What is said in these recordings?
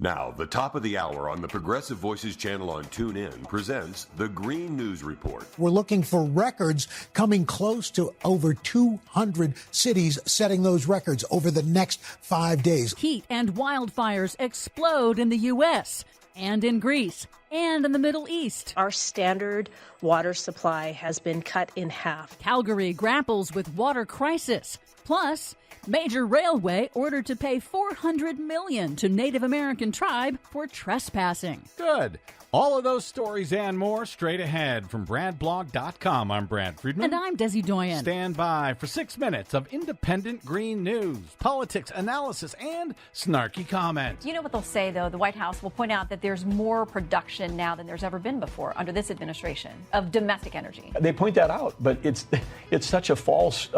Now, the top of the hour on the Progressive Voices channel on TuneIn presents the Green News Report. We're looking for records coming close to over 200 cities setting those records over the next 5 days. Heat and wildfires explode in the U.S. and in Greece and in the Middle East. Our standard water supply has been cut in half. Calgary grapples with water crisis. Plus, major railway ordered to pay $400 million to Native American tribe for trespassing. Good. All of those stories and more straight ahead from BradBlog.com. I'm Brad Friedman. And I'm Desi Doyen. Stand by for 6 minutes of independent green news, politics, analysis, and snarky comments. You know what they'll say, though? The White House will point out that there's more production now than there's ever been before under this administration of domestic energy. They point that out, but it's such a false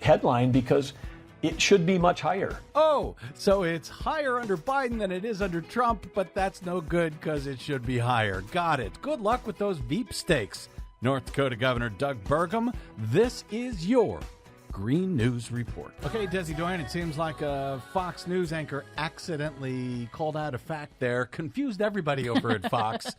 headline because it should be much higher. Oh, so it's higher under Biden than it is under Trump, but that's no good because it should be higher. Got it. Good luck with those Veep stakes. North Dakota Governor Doug Burgum, this is your Green News Report. Okay, Desi Doyen, it seems like a Fox News anchor accidentally called out a fact there, confused everybody over at Fox.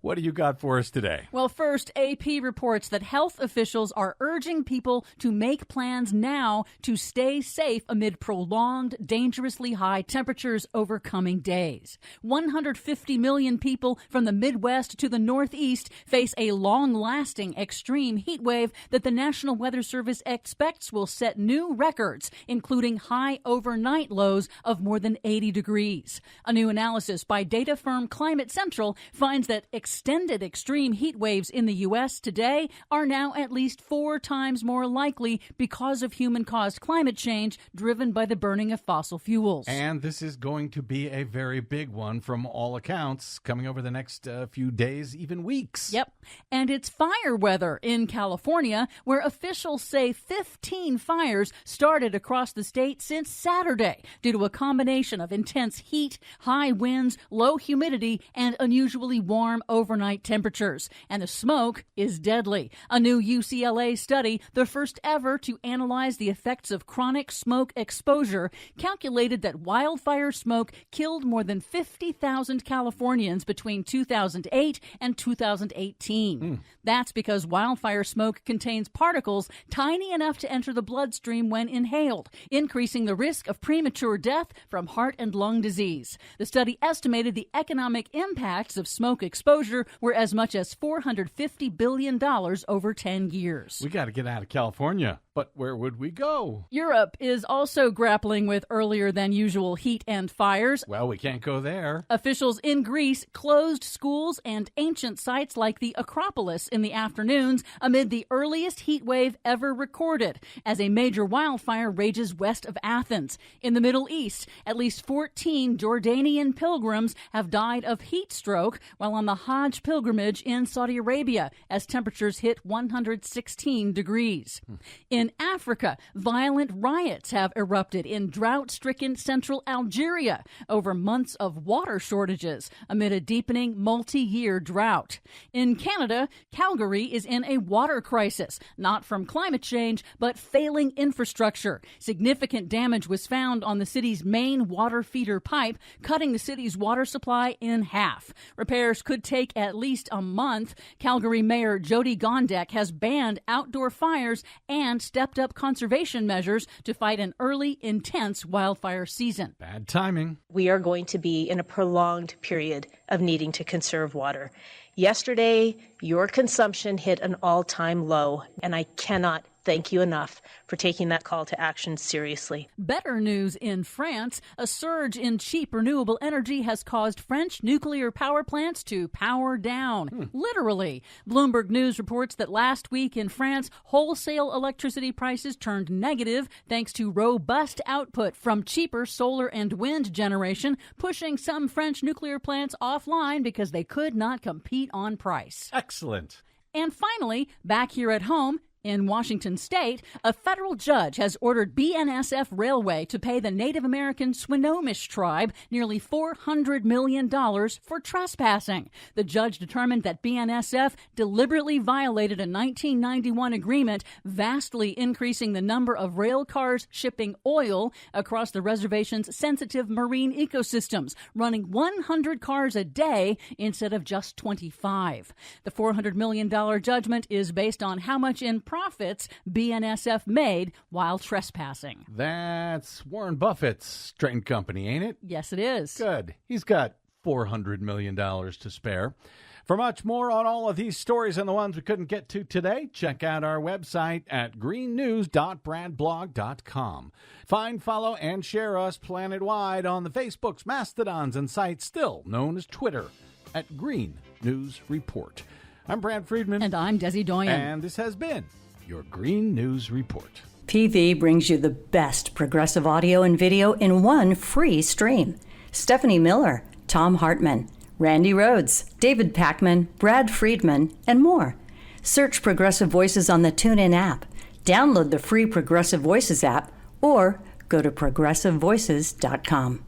What do you got for us today? Well, first, AP reports that health officials are urging people to make plans now to stay safe amid prolonged, dangerously high temperatures over coming days. 150 million people from the Midwest to the Northeast face a long-lasting extreme heat wave that the National Weather Service expects will set new records, including high overnight lows of more than 80 degrees. A new analysis by data firm Climate Central finds that extended extreme heat waves in the U.S. today are now at least 4 times more likely because of human-caused climate change driven by the burning of fossil fuels. And this is going to be a very big one from all accounts coming over the next few days, even weeks. Yep. And it's fire weather in California, where officials say 15 fires started across the state since Saturday due to a combination of intense heat, high winds, low humidity, and unusually warm overnight temperatures. And the smoke is deadly. A new UCLA study, the first ever to analyze the effects of chronic smoke exposure, calculated that wildfire smoke killed more than 50,000 Californians between 2008 and 2018. That's because wildfire smoke contains particles tiny enough to enter the bloodstream when inhaled, increasing the risk of premature death from heart and lung disease. The study estimated the economic impacts of smoke exposure were as much as $450 billion over 10 years. We got to get out of California. But where would we go? Europe is also grappling with earlier than usual heat and fires. Well, we can't go there. Officials in Greece closed schools and ancient sites like the Acropolis in the afternoons amid the earliest heat wave ever recorded as a major wildfire rages west of Athens. In the Middle East, at least 14 Jordanian pilgrims have died of heat stroke while on the Hajj pilgrimage in Saudi Arabia as temperatures hit 116 degrees. In Africa, violent riots have erupted in drought-stricken central Algeria over months of water shortages amid a deepening multi-year drought. In Canada, Calgary is in a water crisis, not from climate change, but failing infrastructure. Significant damage was found on the city's main water feeder pipe, cutting the city's water supply in half. Repairs could take at least a month. Calgary Mayor Jody Gondek has banned outdoor fires and stepped up conservation measures to fight an early, intense wildfire season. Bad timing. We are going to be in a prolonged period of needing to conserve water. Yesterday, your consumption hit an all-time low, and I cannot thank you enough for taking that call to action seriously. Better news in France. A surge in cheap renewable energy has caused French nuclear power plants to power down. Literally. Bloomberg News reports that last week in France, wholesale electricity prices turned negative thanks to robust output from cheaper solar and wind generation, pushing some French nuclear plants offline because they could not compete on price. Excellent. And finally, back here at home, In Washington state, a federal judge has ordered BNSF Railway to pay the Native American Swinomish tribe nearly $400 million for trespassing. The judge determined that BNSF deliberately violated a 1991 agreement, vastly increasing the number of rail cars shipping oil across the reservation's sensitive marine ecosystems, running 100 cars a day instead of just 25. The $400 million judgment is based on how much in profits BNSF made while trespassing. That's Warren Buffett's train company, ain't it? Yes, it is. Good. He's got $400 million to spare. For much more on all of these stories and the ones we couldn't get to today, check out our website at greennews.bradblog.com. Find, follow, and share us planet-wide on the Facebooks, Mastodons, and sites still known as Twitter at Green News Report. I'm Brad Friedman. And I'm Desi Doyen. And this has been your Green News Report. PV brings you the best progressive audio and video in one free stream. Stephanie Miller, Tom Hartman, Randy Rhodes, David Packman, Brad Friedman, and more. Search Progressive Voices on the TuneIn app. Download the free Progressive Voices app or go to progressivevoices.com.